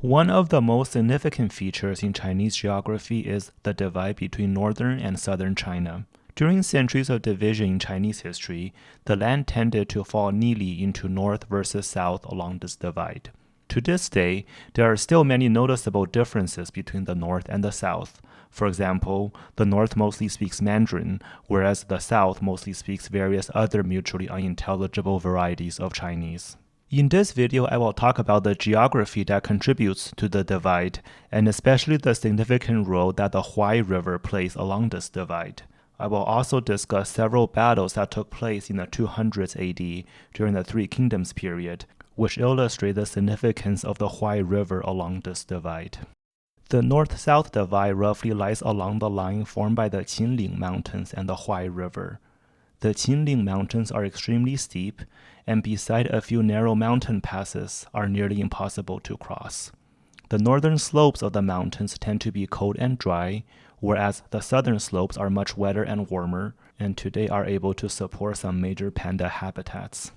One of the most significant features in Chinese geography is the divide between northern and southern China. During centuries of division in Chinese history, the land tended to fall neatly into north versus south along this divide. To this day, there are still many noticeable differences between the north and the south. For example, the north mostly speaks Mandarin, whereas the south mostly speaks various other mutually unintelligible varieties of Chinese. In this video, I will talk about the geography that contributes to the divide, and especially the significant role that the Huai River plays along this divide. I will also discuss several battles that took place in the 200s AD during the Three Kingdoms period, which illustrate the significance of the Huai River along this divide. The north-south divide roughly lies along the line formed by the Qinling Mountains and the Huai River. The Qinling Mountains are extremely steep, and beside a few narrow mountain passes, are nearly impossible to cross. The northern slopes of the mountains tend to be cold and dry, whereas the southern slopes are much wetter and warmer, and today are able to support some major panda habitats.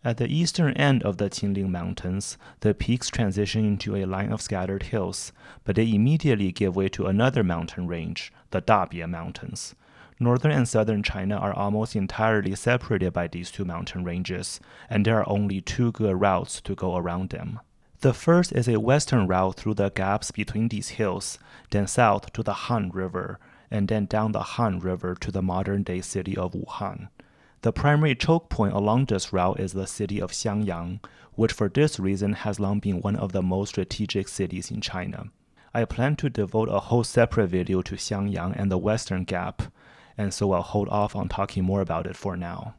At the eastern end of the Qinling Mountains, the peaks transition into a line of scattered hills, but they immediately give way to another mountain range, the Dabie Mountains. Northern and southern China are almost entirely separated by these two mountain ranges, and there are only two good routes to go around them. The first is a western route through the gaps between these hills, then south to the Han River, and then down the Han River to the modern-day city of Wuhan. The primary choke point along this route is the city of Xiangyang, which for this reason has long been one of the most strategic cities in China. I plan to devote a whole separate video to Xiangyang and the Western Gap, and so I'll hold off on talking more about it for now.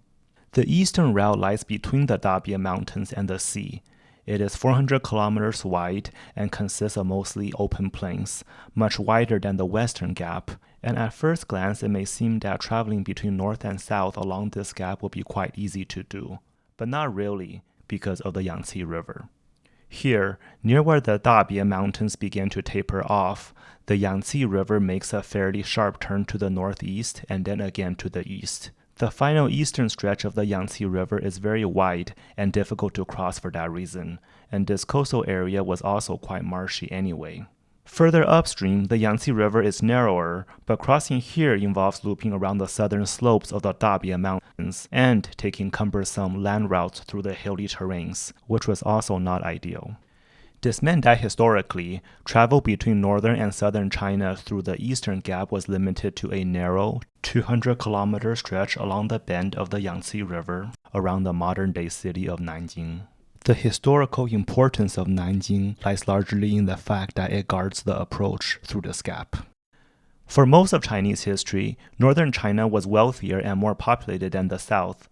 The eastern route lies between the Dabie Mountains and the sea. It is 400 kilometers wide and consists of mostly open plains, much wider than the Western Gap, and at first glance it may seem that traveling between north and south along this gap will be quite easy to do, but not really because of the Yangtze River. Here, near where the Dabie Mountains begin to taper off, the Yangtze River makes a fairly sharp turn to the northeast and then again to the east. The final eastern stretch of the Yangtze River is very wide and difficult to cross for that reason, and this coastal area was also quite marshy anyway. Further upstream, the Yangtze River is narrower, but crossing here involves looping around the southern slopes of the Dabie Mountains and taking cumbersome land routes through the hilly terrains, which was also not ideal. This meant that historically, travel between northern and southern China through the Eastern Gap was limited to a narrow, 200-kilometer stretch along the bend of the Yangtze River around the modern-day city of Nanjing. The historical importance of Nanjing lies largely in the fact that it guards the approach through this gap. For most of Chinese history, northern China was wealthier and more populated than the south.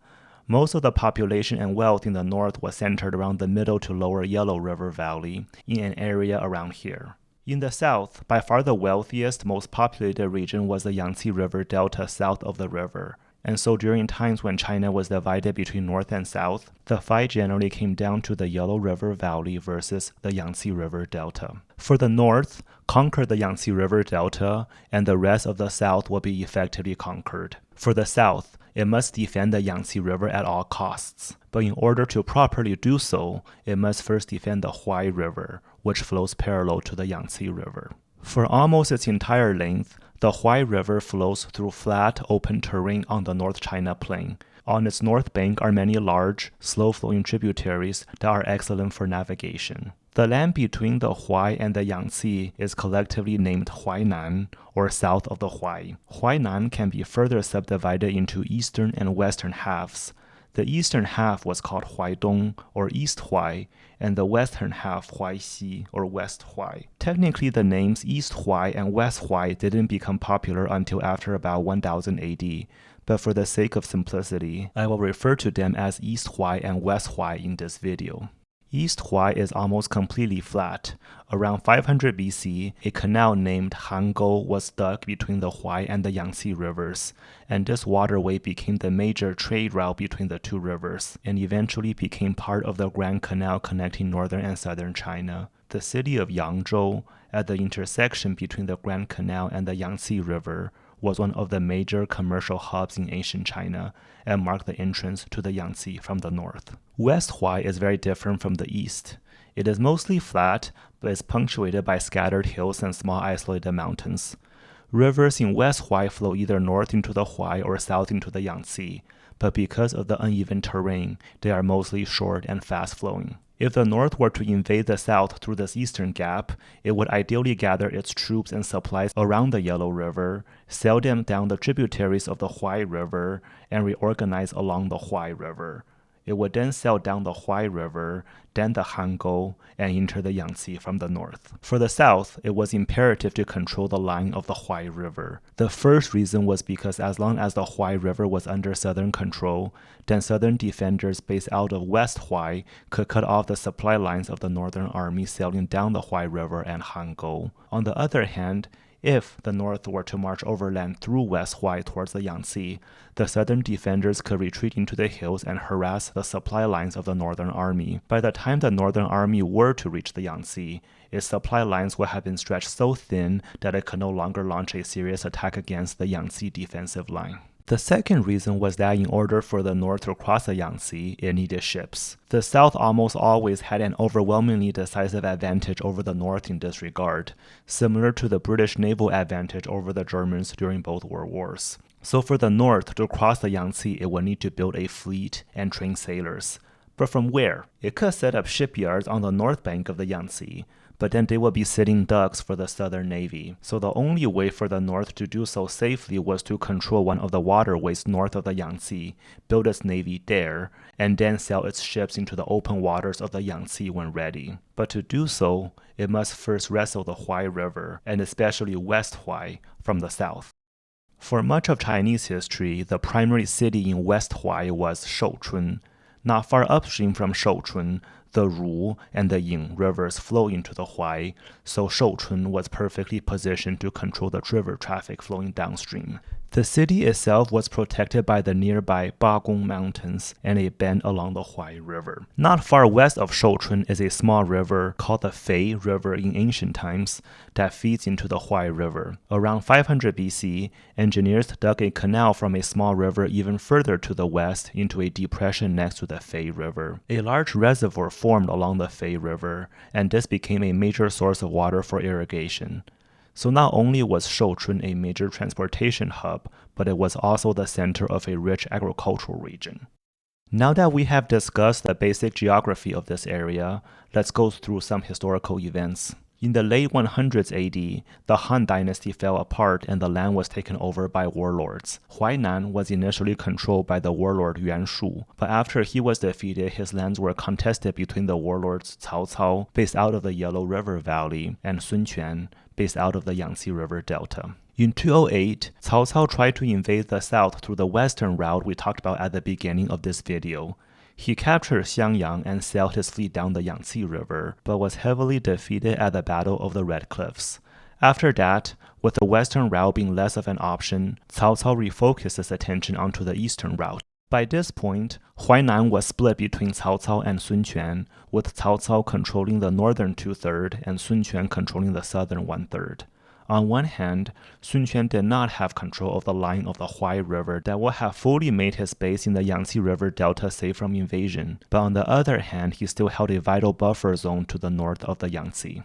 Most of the population and wealth in the north was centered around the middle to lower Yellow River Valley, in an area around here. In the south, by far the wealthiest, most populated region was the Yangtze River Delta south of the river. And so during times when China was divided between north and south, the fight generally came down to the Yellow River Valley versus the Yangtze River Delta. For the north, conquer the Yangtze River Delta, and the rest of the south will be effectively conquered. For the south, it must defend the Yangtze River at all costs. But in order to properly do so, it must first defend the Huai River, which flows parallel to the Yangtze River. For almost its entire length, the Huai River flows through flat, open terrain on the North China Plain. On its north bank are many large, slow-flowing tributaries that are excellent for navigation. The land between the Huai and the Yangtze is collectively named Huainan, or south of the Huai. Huainan can be further subdivided into eastern and western halves. The eastern half was called Huaidong, or East Huai, and the western half Huaixi, or West Huai. Technically, the names East Huai and West Huai didn't become popular until after about 1000 AD, but for the sake of simplicity, I will refer to them as East Huai and West Huai in this video. East Huai is almost completely flat. Around 500 BC, a canal named Hangou was dug between the Huai and the Yangtze rivers, and this waterway became the major trade route between the two rivers, and eventually became part of the Grand Canal connecting northern and southern China. The city of Yangzhou, at the intersection between the Grand Canal and the Yangtze River, was one of the major commercial hubs in ancient China and marked the entrance to the Yangtze from the north. West Huai is very different from the east. It is mostly flat, but is punctuated by scattered hills and small isolated mountains. Rivers in West Huai flow either north into the Huai or south into the Yangtze, but because of the uneven terrain, they are mostly short and fast-flowing. If the North were to invade the South through this eastern gap, it would ideally gather its troops and supplies around the Yellow River, sail them down the tributaries of the Huai River, and reorganize along the Huai River. It would then sail down the Huai River, then the Hango, and enter the Yangtze from the north. For the south, it was imperative to control the line of the Huai River. The first reason was because as long as the Huai River was under southern control, then southern defenders based out of West Huai could cut off the supply lines of the northern army sailing down the Huai River and Hango. On the other hand, if the North were to march overland through West Huai towards the Yangtze, the southern defenders could retreat into the hills and harass the supply lines of the northern army. By the time the northern army were to reach the Yangtze, its supply lines would have been stretched so thin that it could no longer launch a serious attack against the Yangtze defensive line. The second reason was that in order for the North to cross the Yangtze, it needed ships. The South almost always had an overwhelmingly decisive advantage over the North in this regard, similar to the British naval advantage over the Germans during both world wars. So for the North to cross the Yangtze, it would need to build a fleet and train sailors. But from where? It could set up shipyards on the north bank of the Yangtze, but then they would be sitting ducks for the Southern Navy. So the only way for the North to do so safely was to control one of the waterways north of the Yangtze, build its navy there, and then sail its ships into the open waters of the Yangtze when ready. But to do so, it must first wrestle the Huai River, and especially West Huai, from the south. For much of Chinese history, the primary city in West Huai was Shouchun. Not far upstream from Shouchun, the Ru and the Ying rivers flow into the Huai, so Shouchun was perfectly positioned to control the river traffic flowing downstream. The city itself was protected by the nearby Bagong Mountains and a bend along the Huai River. Not far west of Shouchun is a small river called the Fei River in ancient times that feeds into the Huai River. Around 500 BC, engineers dug a canal from a small river even further to the west into a depression next to the Fei River. A large reservoir formed along the Fei River, and this became a major source of water for irrigation. So not only was Shouchun a major transportation hub, but it was also the center of a rich agricultural region. Now that we have discussed the basic geography of this area, let's go through some historical events. In the late 100s AD, the Han dynasty fell apart and the land was taken over by warlords. Huainan was initially controlled by the warlord Yuan Shu, but after he was defeated, his lands were contested between the warlords Cao Cao, based out of the Yellow River Valley, and Sun Quan, based out of the Yangtze River Delta. In 208, Cao Cao tried to invade the south through the western route we talked about at the beginning of this video. He captured Xiangyang and sailed his fleet down the Yangtze River, but was heavily defeated at the Battle of the Red Cliffs. After that, with the western route being less of an option, Cao Cao refocused his attention onto the eastern route. By this point, Huainan was split between Cao Cao and Sun Quan, with Cao Cao controlling the northern 2/3 and Sun Quan controlling the southern 1/3. On one hand, Sun Quan did not have control of the line of the Huai River that would have fully made his base in the Yangtze River Delta safe from invasion, but on the other hand, he still held a vital buffer zone to the north of the Yangtze.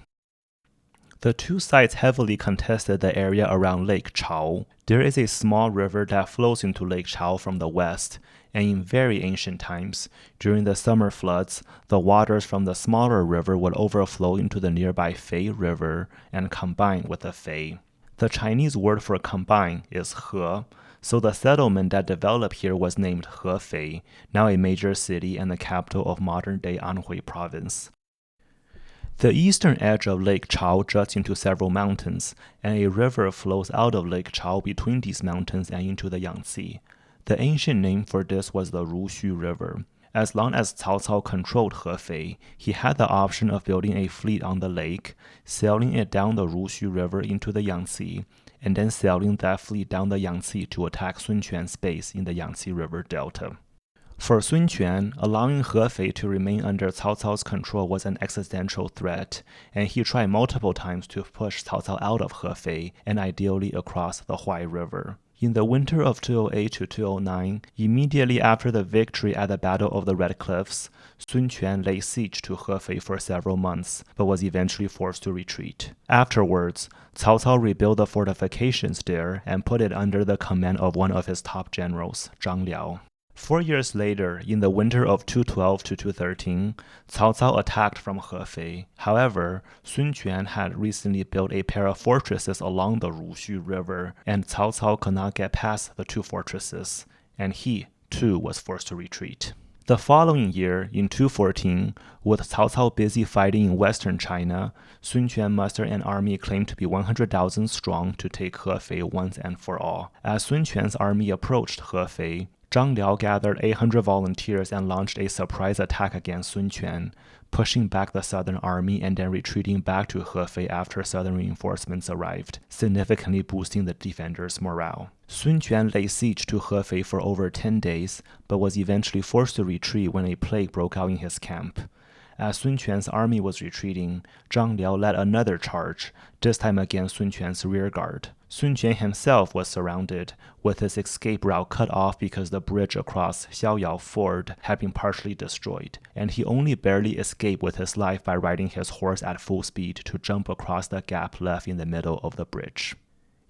The two sides heavily contested the area around Lake Chao. There is a small river that flows into Lake Chao from the west, and in very ancient times, during the summer floods, the waters from the smaller river would overflow into the nearby Fei River and combine with the Fei. The Chinese word for combine is he, so the settlement that developed here was named Hefei, now a major city and the capital of modern-day Anhui province. The eastern edge of Lake Chao juts into several mountains, and a river flows out of Lake Chao between these mountains and into the Yangtze. The ancient name for this was the Ruxu River. As long as Cao Cao controlled Hefei, he had the option of building a fleet on the lake, sailing it down the Ruxu River into the Yangtze, and then sailing that fleet down the Yangtze to attack Sun Quan's base in the Yangtze River Delta. For Sun Quan, allowing Hefei to remain under Cao Cao's control was an existential threat, and he tried multiple times to push Cao Cao out of Hefei and ideally across the Huai River. In the winter of 208 to 209, immediately after the victory at the Battle of the Red Cliffs, Sun Quan laid siege to Hefei for several months, but was eventually forced to retreat. Afterwards, Cao Cao rebuilt the fortifications there and put it under the command of one of his top generals, Zhang Liao. 4 years later, in the winter of 212 to 213, Cao Cao attacked from Hefei. However, Sun Quan had recently built a pair of fortresses along the Ruxu River, and Cao Cao could not get past the two fortresses, and he, too, was forced to retreat. The following year, in 214, with Cao Cao busy fighting in western China, Sun Quan mustered an army claimed to be 100,000 strong to take Hefei once and for all. As Sun Quan's army approached Hefei, Zhang Liao gathered 800 volunteers and launched a surprise attack against Sun Quan, pushing back the southern army and then retreating back to Hefei after southern reinforcements arrived, significantly boosting the defenders' morale. Sun Quan laid siege to Hefei for over 10 days, but was eventually forced to retreat when a plague broke out in his camp. As Sun Quan's army was retreating, Zhang Liao led another charge, this time against Sun Quan's rear guard. Sun Quan himself was surrounded, with his escape route cut off because the bridge across Xiaoyao Ford had been partially destroyed, and he only barely escaped with his life by riding his horse at full speed to jump across the gap left in the middle of the bridge.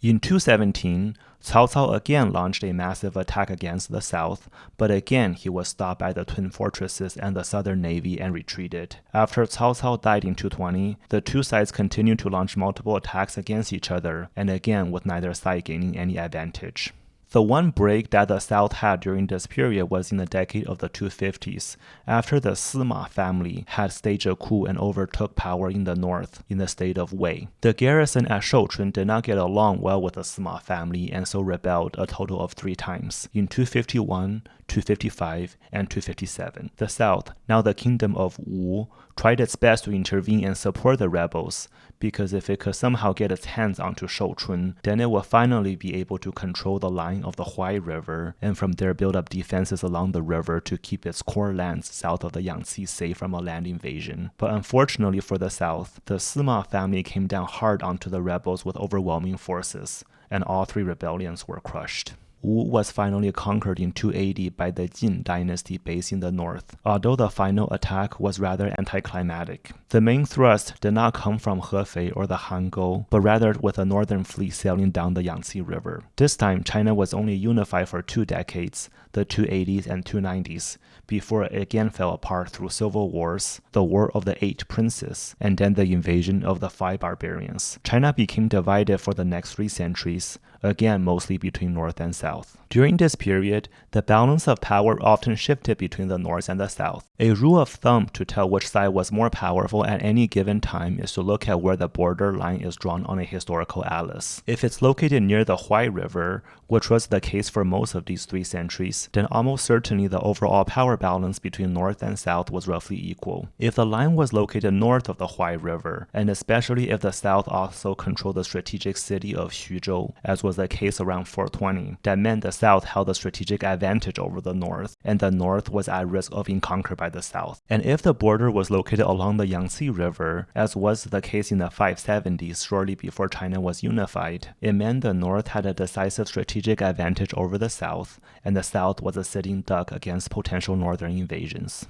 In 217, Cao Cao again launched a massive attack against the south, but again he was stopped by the twin fortresses and the southern navy and retreated. After Cao Cao died in 220, the two sides continued to launch multiple attacks against each other, and again with neither side gaining any advantage. The one break that the South had during this period was in the decade of the 250s, after the Sima family had staged a coup and overtook power in the north, in the state of Wei. The garrison at Shouchun did not get along well with the Sima family and so rebelled a total of 3 times, in 251, 255, and 257. The South, now the kingdom of Wu, tried its best to intervene and support the rebels, because if it could somehow get its hands onto Shouchun, then it would finally be able to control the line of the Huai River, and from there build up defenses along the river to keep its core lands south of the Yangtze safe from a land invasion. But unfortunately for the South, the Sima family came down hard onto the rebels with overwhelming forces, and all 3 rebellions were crushed. Wu was finally conquered in 280 by the Jin dynasty based in the north, although the final attack was rather anticlimactic. The main thrust did not come from Hefei or the Hangou, but rather with a northern fleet sailing down the Yangtze River. This time, China was only unified for 2 decades, the 280s and 290s, before it again fell apart through civil wars, the War of the 8 Princes, and then the invasion of the 5 barbarians. China became divided for the next 3 centuries, again mostly between north and south. During this period, the balance of power often shifted between the north and the south. A rule of thumb to tell which side was more powerful at any given time is to look at where the border line is drawn on a historical atlas. If it's located near the Huai River, which was the case for most of these 3 centuries, then almost certainly the overall power balance between north and south was roughly equal. If the line was located north of the Huai River, and especially if the south also controlled the strategic city of Xuzhou, as was the case around 420, that meant the south held a strategic advantage over the north, and the north was at risk of being conquered by the south. And if the border was located along the Yangtze River, as was the case in the 570s shortly before China was unified, it meant the north had a decisive strategic advantage over the south, and the south was a sitting duck against potential northern invasions.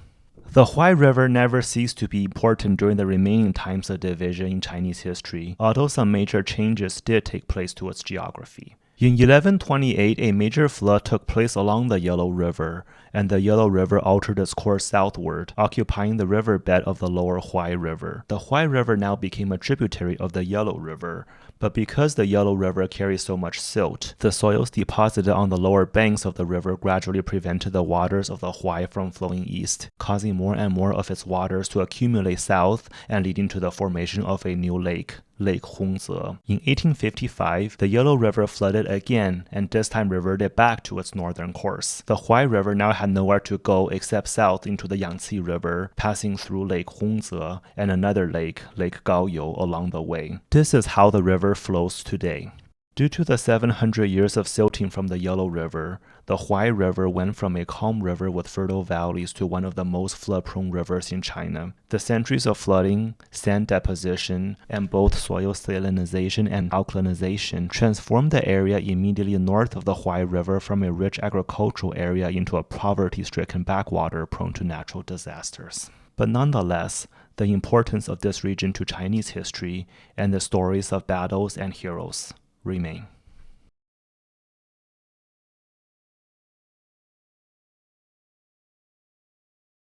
The Huai River never ceased to be important during the remaining times of division in Chinese history, although some major changes did take place to its geography. In 1128, a major flood took place along the Yellow River, and the Yellow River altered its course southward, occupying the riverbed of the lower Huai River. The Huai River now became a tributary of the Yellow River, but because the Yellow River carries so much silt, the soils deposited on the lower banks of the river gradually prevented the waters of the Huai from flowing east, causing more and more of its waters to accumulate south and leading to the formation of a new lake, Lake Hongze. In 1855, the Yellow River flooded again and this time reverted back to its northern course. The Huai River now had nowhere to go except south into the Yangtze River, passing through Lake Hongze and another lake, Lake Gaoyou, along the way. This is how the river flows today. Due to the 700 years of silting from the Yellow River, the Huai River went from a calm river with fertile valleys to one of the most flood-prone rivers in China. The centuries of flooding, sand deposition, and both soil salinization and alkalinization transformed the area immediately north of the Huai River from a rich agricultural area into a poverty-stricken backwater prone to natural disasters. But nonetheless, the importance of this region to Chinese history and the stories of battles and heroes remain.